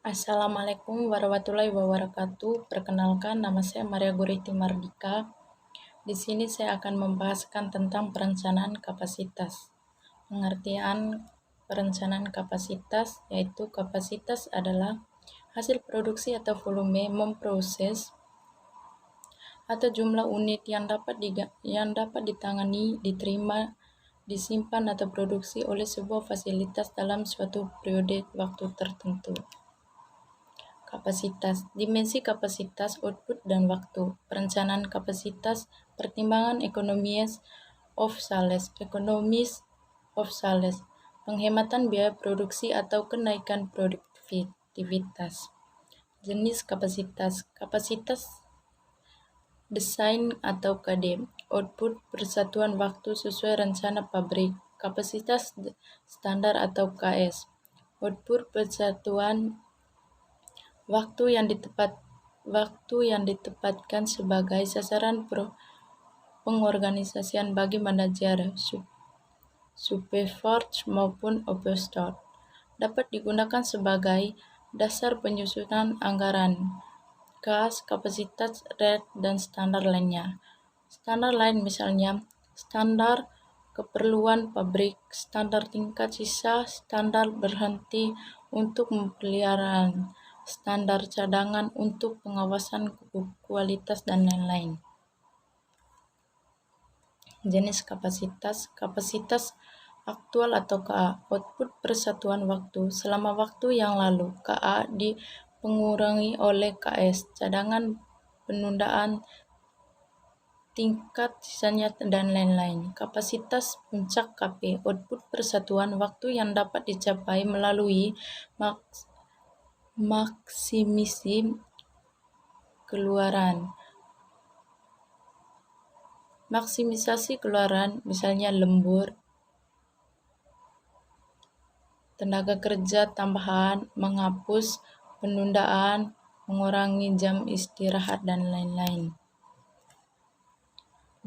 Assalamualaikum warahmatullahi wabarakatuh. Perkenalkan, nama saya Maria Guriti Mardika. Di sini saya akan membahaskan tentang perencanaan kapasitas. Pengertian perencanaan kapasitas yaitu kapasitas adalah hasil produksi atau volume memproses atau jumlah unit yang dapat ditangani, diterima, disimpan atau produksi oleh sebuah fasilitas dalam suatu periode waktu tertentu. Kapasitas, dimensi kapasitas, output, dan waktu. Perencanaan kapasitas, pertimbangan ekonomis of sales, penghematan biaya produksi atau kenaikan produktivitas. Jenis kapasitas, kapasitas desain atau KD, output persatuan waktu sesuai rencana pabrik. Kapasitas standar atau KS, output persatuan waktu yang ditempatkan sebagai sasaran pengorganisasian bagi manajer, supervisor maupun operator. Dapat digunakan sebagai dasar penyusunan anggaran, kas, kapasitas, rate, dan standar lainnya. Standar lain misalnya standar keperluan pabrik, standar tingkat sisa, standar berhenti untuk pemeliharaan, standar cadangan untuk pengawasan kualitas, dan lain-lain. Jenis kapasitas, kapasitas aktual atau KA, output persatuan waktu selama waktu yang lalu. KA dipengurangi oleh KS, cadangan, penundaan, tingkat sisanya, dan lain-lain. Kapasitas puncak KP, output persatuan waktu yang dapat dicapai melalui maksimisi keluaran. Maksimisasi keluaran misalnya lembur, tenaga kerja tambahan, menghapus penundaan, mengurangi jam istirahat, dan lain-lain.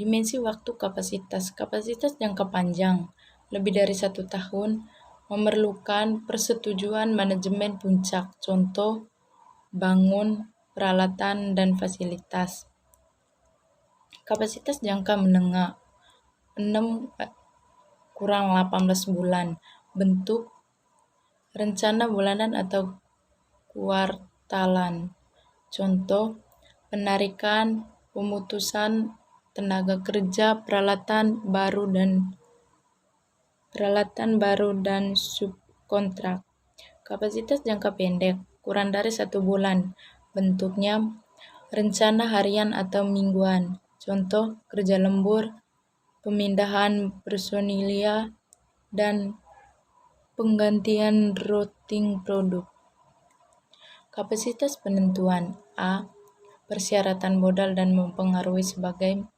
Dimensi waktu kapasitas, kapasitas jangka panjang, lebih dari 1 tahun, memerlukan persetujuan manajemen puncak, contoh bangun, peralatan, dan fasilitas. Kapasitas jangka menengah, 6-18 bulan, bentuk rencana bulanan atau kuartalan, contoh penarikan, pemutusan tenaga kerja, peralatan baru dan subkontrak. Kapasitas jangka pendek, kurang dari 1 bulan, bentuknya rencana harian atau mingguan, contoh kerja lembur, pemindahan personilnya, dan penggantian routing produk. Kapasitas penentuan A. Persyaratan modal dan mempengaruhi sebagai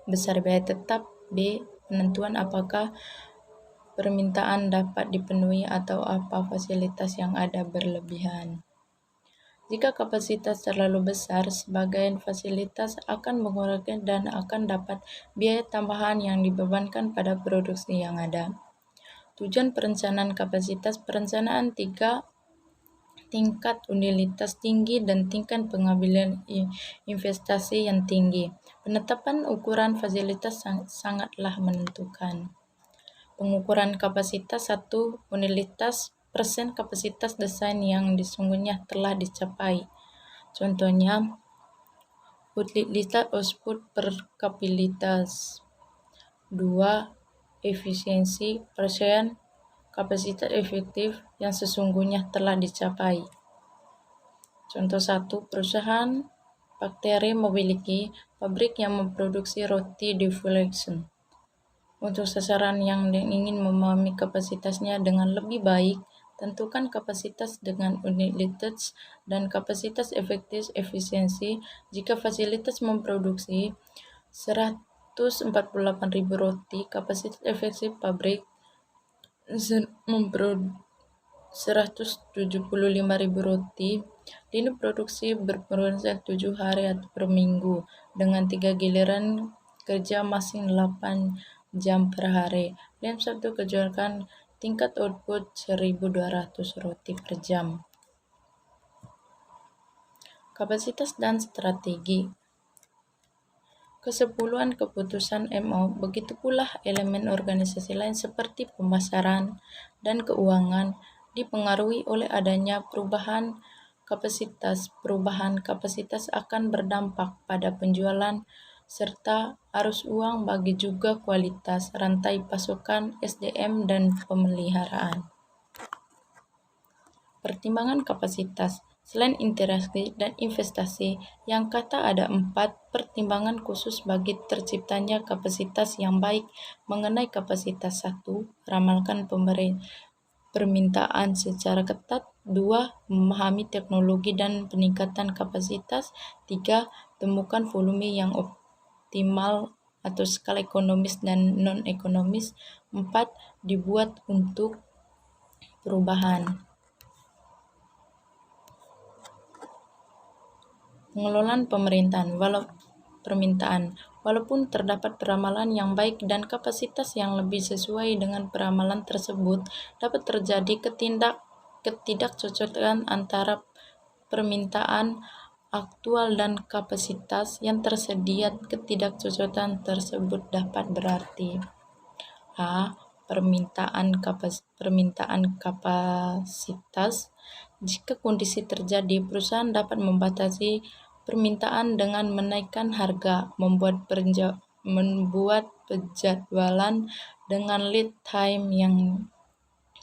besar biaya tetap. B. Penentuan apakah permintaan dapat dipenuhi atau apa fasilitas yang ada berlebihan. Jika kapasitas terlalu besar, sebagian fasilitas akan mengurangi dan akan dapat biaya tambahan yang dibebankan pada produksi yang ada. Tujuan perencanaan kapasitas, perencanaan 3 tingkat utilitas tinggi dan tingkat pengambilan investasi yang tinggi. Penetapan ukuran fasilitas sangatlah menentukan. Pengukuran kapasitas 1 utilitas persen kapasitas desain yang sesungguhnya telah dicapai. Contohnya utilitas output per kapasitas. 2. Efisiensi persen kapasitas efektif yang sesungguhnya telah dicapai. Contoh 1. Perusahaan bakteri memiliki pabrik yang memproduksi roti deflation. Untuk sasaran yang ingin memahami kapasitasnya dengan lebih baik, tentukan kapasitas dengan utilitas dan kapasitas efisiensi. Jika fasilitas memproduksi 148.000 roti, kapasitas efektif pabrik memproduksi 175.000 roti. Lini produksi berproses 7 hari atau per minggu dengan 3 giliran kerja masing 8 jam per hari. Dalam satu kejuaraan tingkat output 1.200 roti per jam. Kapasitas dan strategi. Kesepuluhan keputusan MO, begitu pula elemen organisasi lain seperti pemasaran dan keuangan dipengaruhi oleh adanya perubahan kapasitas. Perubahan kapasitas akan berdampak pada penjualan serta arus uang bagi juga kualitas rantai pasokan SDM dan pemeliharaan. Pertimbangan kapasitas. Selain interaksi dan investasi, yang kata ada 4 pertimbangan khusus bagi terciptanya kapasitas yang baik. Mengenai kapasitas 1, ramalkan permintaan secara ketat. 2, memahami teknologi dan peningkatan kapasitas. 3, temukan volume yang optimal atau skala ekonomis dan non-ekonomis. 4, dibuat untuk perubahan. Pengelolaan permintaan. Walaupun terdapat peramalan yang baik dan kapasitas yang lebih sesuai dengan peramalan tersebut, dapat terjadi ketidakcocokan antara permintaan aktual dan kapasitas yang tersedia. Ketidakcocokan tersebut dapat berarti A. Permintaan kapasitas. Jika kondisi terjadi, perusahaan dapat membatasi permintaan dengan menaikkan harga, membuat penjadwalan dengan lead time yang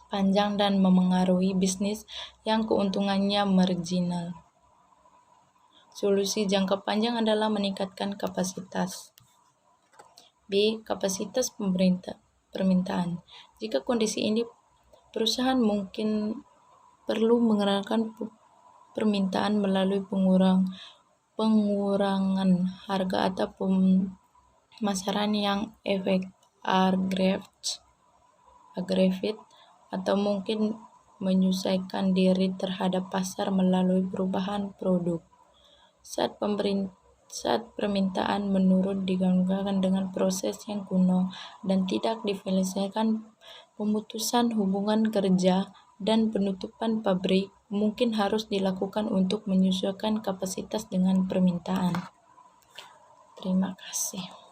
panjang dan memengaruhi bisnis yang keuntungannya marginal. Solusi jangka panjang adalah meningkatkan kapasitas. B. Kapasitas permintaan. Jika kondisi ini, perusahaan mungkin perlu mengerahkan permintaan melalui pengurangan harga atau pemasaran yang agresif atau mungkin menyesuaikan diri terhadap pasar melalui perubahan produk. Saat permintaan menurun digabungkan dengan proses yang kuno dan tidak diselesaikan, pemutusan hubungan kerja dan penutupan pabrik mungkin harus dilakukan untuk menyesuaikan kapasitas dengan permintaan. Terima kasih.